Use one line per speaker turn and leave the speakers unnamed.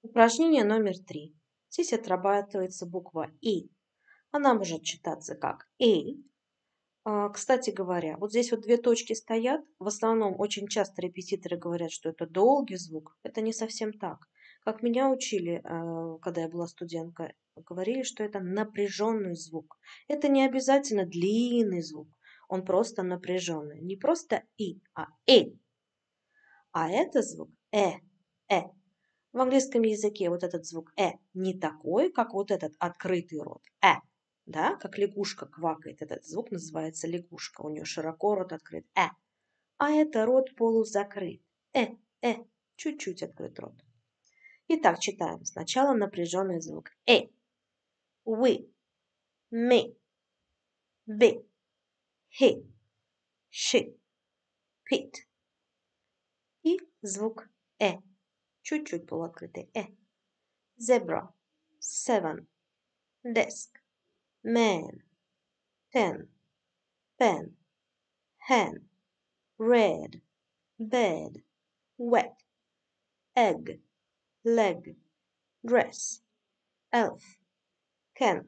Упражнение номер 3. Здесь отрабатывается буква «и». Она может читаться как «эй». Кстати говоря, вот здесь вот две точки стоят. В основном очень часто репетиторы говорят, что это долгий звук. Это не совсем так. Как меня учили, когда я была студенткой, говорили, что это напряженный звук. Это не обязательно длинный звук. Он просто напряженный. Не просто «и», а «эй». А это звук «э». В английском языке вот этот звук не такой, как вот этот открытый рот да, как лягушка квакает, этот звук называется лягушка, у нее широко рот открыт, а это рот полузакрыт, э, чуть-чуть открыт рот. Итак, читаем сначала напряженный звук we, me, be, he, she, pit. И звук чуть-чуть полуоткрытый, zebra, seven, desk, man, ten, pen, hen, red, bed, wet, egg, leg, dress, elf, can,